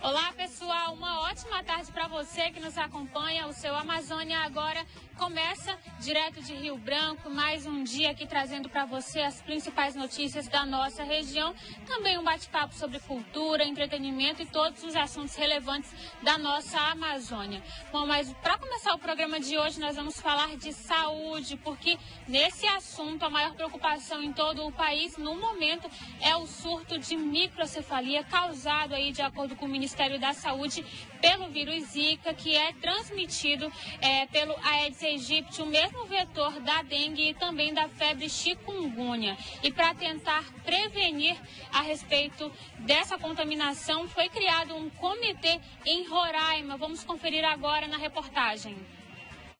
Olá pessoal, uma ótima tarde para você que nos acompanha. O seu Amazônia agora começa direto de Rio Branco, mais um dia aqui trazendo para você as principais notícias da nossa região, também um bate-papo sobre cultura, entretenimento e todos os assuntos relevantes da nossa Amazônia. Bom, mas para começar o programa de hoje nós vamos falar de saúde, porque nesse assunto a maior preocupação em todo o país no momento é o surto de microcefalia causado aí, de acordo com o Ministério da Saúde, pelo vírus Zika, que é transmitido pelo Aedes aegypti, o mesmo vetor da dengue e também da febre chikungunya. E para tentar prevenir a respeito dessa contaminação, foi criado um comitê em Roraima. Vamos conferir agora na reportagem.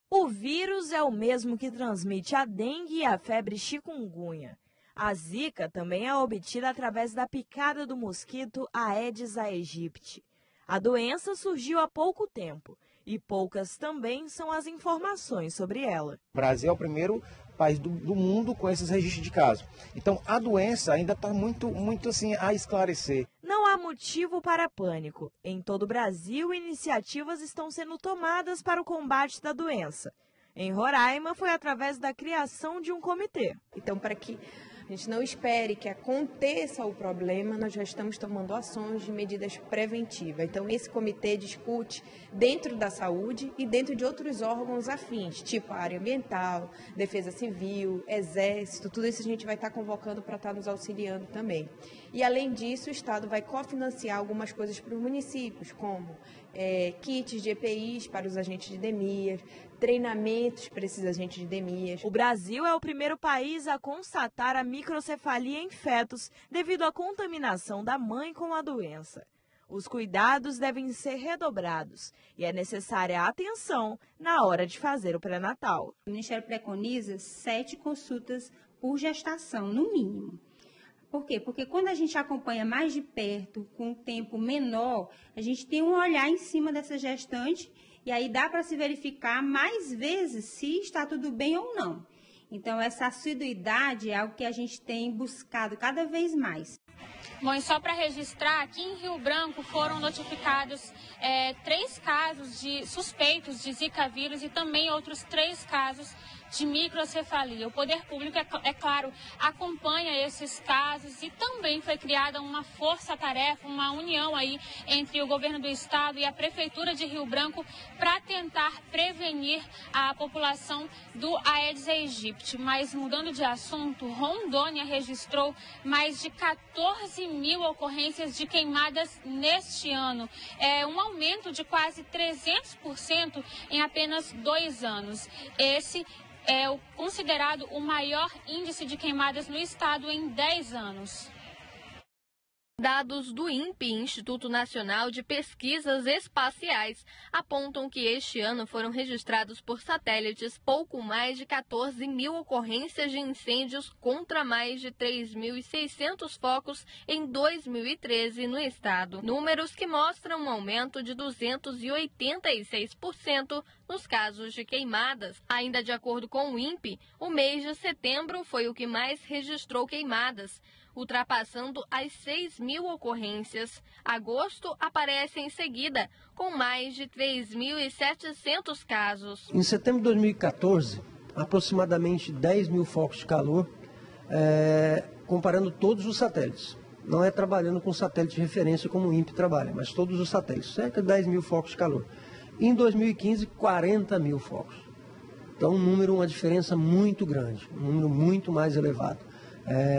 O vírus é o mesmo que transmite a dengue e a febre chikungunya. A Zika também é obtida através da picada do mosquito Aedes aegypti. A doença surgiu há pouco tempo e poucas também são as informações sobre ela. O Brasil é o primeiro país do mundo com esses registros de casos. Então, a doença ainda está muito assim a esclarecer. Não há motivo para pânico. Em todo o Brasil, iniciativas estão sendo tomadas para o combate da doença. Em Roraima, foi através da criação de um comitê. Então, para que a gente não espere que aconteça o problema, nós já estamos tomando ações de medidas preventivas. Então, esse comitê discute dentro da saúde e dentro de outros órgãos afins, tipo a área ambiental, defesa civil, exército, tudo isso a gente vai estar convocando para estar nos auxiliando também. E, além disso, o Estado vai cofinanciar algumas coisas para os municípios, como kits de EPIs para os agentes de DEMIAS, treinamentos para esses agentes de DEMIAS. O Brasil é o primeiro país a constatar a microcefalia em fetos devido à contaminação da mãe com a doença. Os cuidados devem ser redobrados e é necessária atenção na hora de fazer o pré-natal. O Ministério preconiza 7 consultas por gestação, no mínimo. Por quê? Porque quando a gente acompanha mais de perto, com um tempo menor, a gente tem um olhar em cima dessa gestante e aí dá para se verificar mais vezes se está tudo bem ou não. Então, essa assiduidade é algo que a gente tem buscado cada vez mais. Bom, e só para registrar, aqui em Rio Branco foram notificados 3 casos de suspeitos de Zika vírus e também outros 3 casos de microcefalia. O poder público, é claro, acompanha esses casos e também foi criada uma força-tarefa, uma união aí entre o governo do estado e a prefeitura de Rio Branco para tentar prevenir a população do Aedes aegypti. Mas mudando de assunto, Rondônia registrou mais de 14 mil ocorrências de queimadas neste ano. É um aumento de quase 300% em apenas 2 anos. Esse é considerado o maior índice de queimadas no estado em 10 anos. Dados do INPE, Instituto Nacional de Pesquisas Espaciais, apontam que este ano foram registrados por satélites pouco mais de 14 mil ocorrências de incêndios contra mais de 3.600 focos em 2013 no estado. Números que mostram um aumento de 286% nos casos de queimadas. Ainda de acordo com o INPE, o mês de setembro foi o que mais registrou queimadas, ultrapassando as 6 mil ocorrências. Agosto aparece em seguida, com mais de 3.700 casos. Em setembro de 2014, aproximadamente 10 mil focos de calor, comparando todos os satélites. Não é trabalhando com satélite de referência como o INPE trabalha, mas todos os satélites, cerca de 10 mil focos de calor. Em 2015, 40 mil focos. Então, uma diferença muito grande, um número muito mais elevado.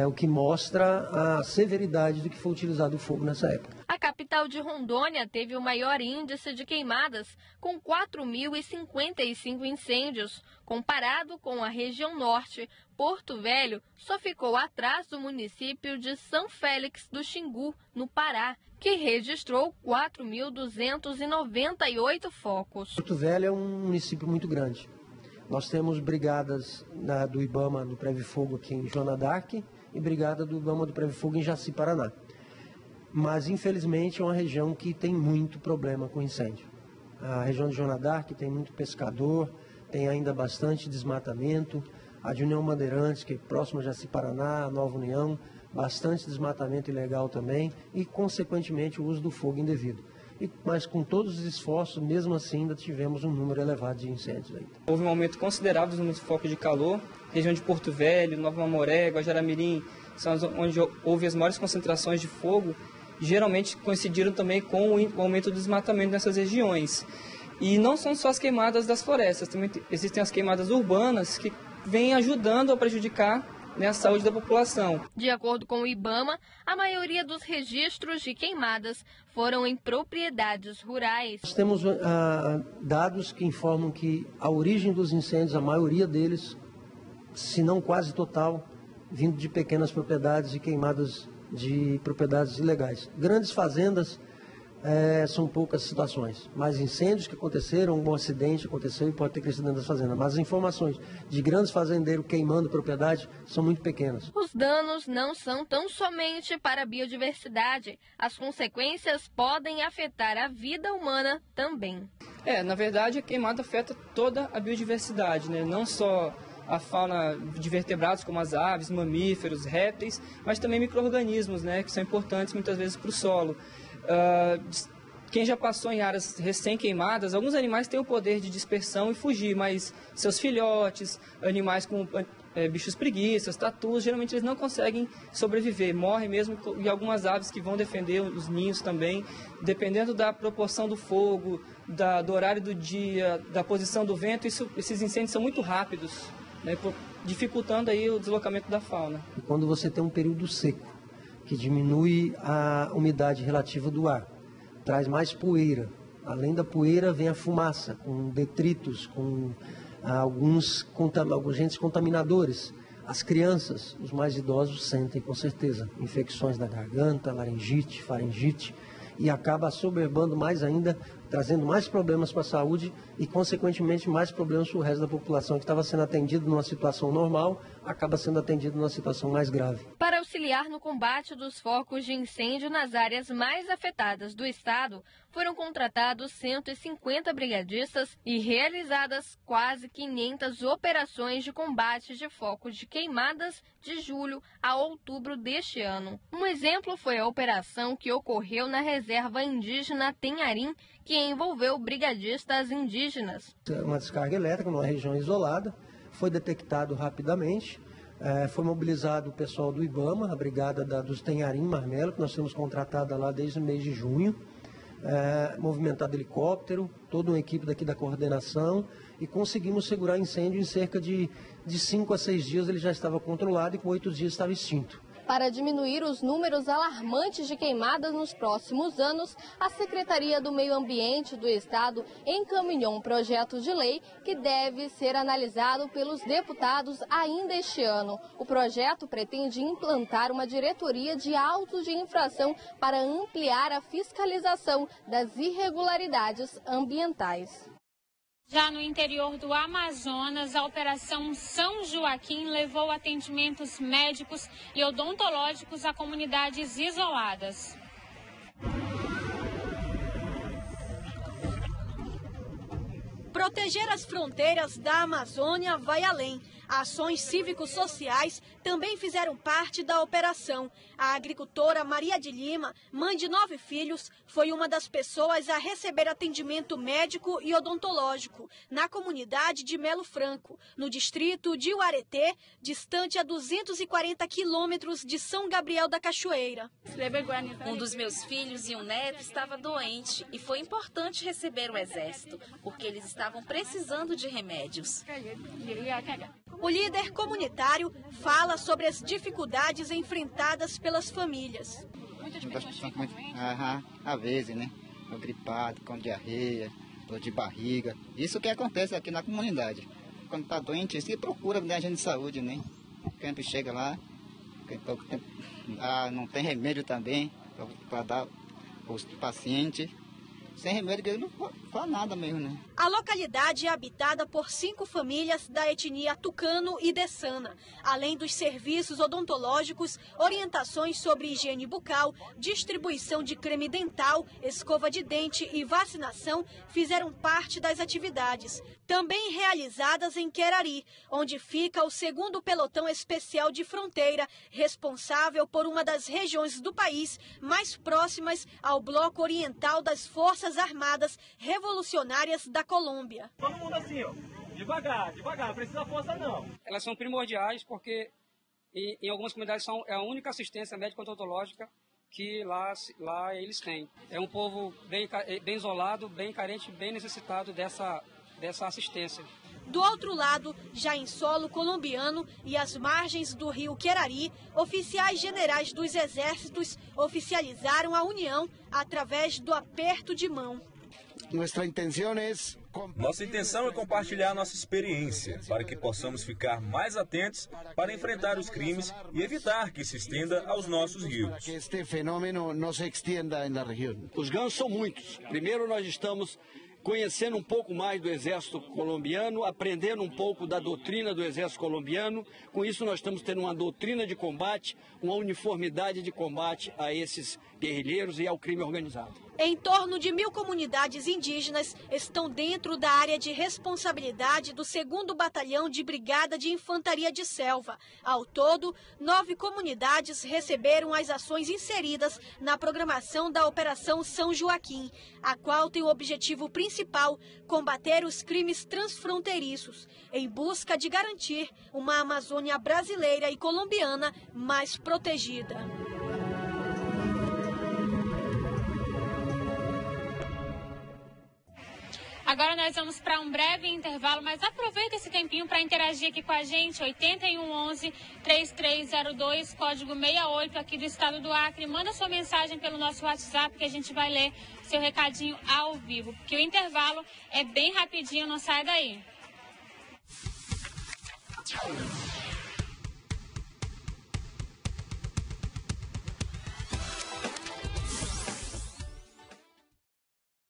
O que mostra a severidade do que foi utilizado o fogo nessa época. A capital de Rondônia teve o maior índice de queimadas, com 4.055 incêndios. Comparado com a região norte, Porto Velho só ficou atrás do município de São Félix do Xingu, no Pará, que registrou 4.298 focos. Porto Velho é um município muito grande. Nós temos brigadas do IBAMA do Previfogo aqui em Joana d'Arc e brigada do IBAMA do Previfogo em Jaci, Paraná. Mas, infelizmente, é uma região que tem muito problema com incêndio. A região de Joana d'Arc tem muito pescador, tem ainda bastante desmatamento. A de União Bandeirantes, que é próxima a Jaci-Paraná, a Nova União, bastante desmatamento ilegal também e, consequentemente, o uso do fogo indevido. Mas com todos os esforços, mesmo assim, ainda tivemos um número elevado de incêndios aí. Houve um aumento considerável dos números de focos de calor. Região de Porto Velho, Nova Mamoré, Guajará-Mirim, são onde houve as maiores concentrações de fogo. Geralmente coincidiram também com o aumento do desmatamento nessas regiões. E não são só as queimadas das florestas, também existem as queimadas urbanas que vêm ajudando a prejudicar, né, a saúde da população. De acordo com o IBAMA, a maioria dos registros de queimadas foram em propriedades rurais. Nós temos dados que informam que a origem dos incêndios, a maioria deles, se não quase total, vindo de pequenas propriedades e queimadas de propriedades ilegais. Grandes fazendas são poucas situações, mas incêndios que aconteceram, um acidente aconteceu e pode ter crescido dentro das fazendas. Mas as informações de grandes fazendeiros queimando propriedade são muito pequenas. Os danos não são tão somente para a biodiversidade. As consequências podem afetar a vida humana também. Na verdade, a queimada afeta toda a biodiversidade, né? Não só a fauna de vertebrados, como as aves, mamíferos, répteis, mas também micro-organismos, né, que são importantes muitas vezes para o solo. Quem já passou em áreas recém-queimadas, alguns animais têm o poder de dispersão e fugir, mas seus filhotes, animais como bichos preguiças, tatus, geralmente eles não conseguem sobreviver, morrem mesmo, e algumas aves que vão defender os ninhos também, dependendo da proporção do fogo, do horário do dia, da posição do vento, esses incêndios são muito rápidos, né, dificultando aí o deslocamento da fauna. Quando você tem um período seco, que diminui a umidade relativa do ar, traz mais poeira. Além da poeira vem a fumaça, com detritos, com alguns agentes contaminadores. As crianças, os mais idosos sentem com certeza infecções da garganta, laringite, faringite, e acaba assoberbando mais ainda, trazendo mais problemas para a saúde e, consequentemente, mais problemas para o resto da população que estava sendo atendido numa situação normal, acaba sendo atendido numa situação mais grave. Para auxiliar no combate dos focos de incêndio nas áreas mais afetadas do estado, foram contratados 150 brigadistas e realizadas quase 500 operações de combate de focos de queimadas de julho a outubro deste ano. Um exemplo foi a operação que ocorreu na reserva indígena Tenharim, que envolveu brigadistas indígenas. Uma descarga elétrica numa região isolada, foi detectado rapidamente, foi mobilizado o pessoal do IBAMA, a brigada dos Tenharim Marmelo, que nós temos contratada lá desde o mês de junho, movimentado helicóptero, toda uma equipe daqui da coordenação, e conseguimos segurar incêndio em cerca de 5 a 6 dias ele já estava controlado e com 8 dias estava extinto. Para diminuir os números alarmantes de queimadas nos próximos anos, a Secretaria do Meio Ambiente do Estado encaminhou um projeto de lei que deve ser analisado pelos deputados ainda este ano. O projeto pretende implantar uma diretoria de autos de infração para ampliar a fiscalização das irregularidades ambientais. Já no interior do Amazonas, a Operação São Joaquim levou atendimentos médicos e odontológicos a comunidades isoladas. Proteger as fronteiras da Amazônia vai além. Ações cívico-sociais também fizeram parte da operação. A agricultora Maria de Lima, mãe de 9 filhos, foi uma das pessoas a receber atendimento médico e odontológico na comunidade de Melo Franco, no distrito de Uaretê, distante a 240 quilômetros de São Gabriel da Cachoeira. Um dos meus filhos e um neto estava doente e foi importante receber o exército, porque eles estavam precisando de remédios. O líder comunitário fala sobre as dificuldades enfrentadas pelas famílias. Às vezes, né? Gripado, com diarreia, dor de barriga. Isso que acontece aqui na comunidade. Quando está doente, se procura né, agente de saúde, né? Quando chega lá, não tem remédio também para dar aos pacientes. Sem remédio, faz nada mesmo, né? A localidade é habitada por 5 famílias da etnia tucano e dessana. Além dos serviços odontológicos, orientações sobre higiene bucal, distribuição de creme dental, escova de dente e vacinação fizeram parte das atividades. Também realizadas em Querari, onde fica o 2º Pelotão Especial de Fronteira, responsável por uma das regiões do país mais próximas ao bloco oriental das Forças Armadas Revolucionárias da Colômbia. Todo mundo assim, ó, devagar, não precisa força não. Elas são primordiais porque em algumas comunidades é a única assistência médico-odontológica que lá eles têm. É um povo bem isolado, bem carente, bem necessitado dessa assistência. Do outro lado, já em solo colombiano e às margens do rio Querari, oficiais generais dos exércitos oficializaram a união através do aperto de mão. Nossa intenção é compartilhar nossa experiência para que possamos ficar mais atentos para enfrentar os crimes e evitar que se estenda aos nossos rios. Que este fenômeno não se extienda na região. Os ganhos são muitos. Primeiro, nós estamos conhecendo um pouco mais do Exército colombiano, aprendendo um pouco da doutrina do Exército colombiano. Com isso, nós estamos tendo uma doutrina de combate, uma uniformidade de combate a esses guerrilheiros e ao crime organizado. Em torno de 1000 comunidades indígenas estão dentro da área de responsabilidade do 2º Batalhão de Brigada de Infantaria de Selva. Ao todo, 9 comunidades receberam as ações inseridas na programação da Operação São Joaquim, a qual tem o objetivo principal combater os crimes transfronteiriços, em busca de garantir uma Amazônia brasileira e colombiana mais protegida. Agora nós vamos para um breve intervalo, mas aproveita esse tempinho para interagir aqui com a gente, 8111-3302, código 68 aqui do estado do Acre. Manda sua mensagem pelo nosso WhatsApp que a gente vai ler seu recadinho ao vivo, porque o intervalo é bem rapidinho, não sai daí.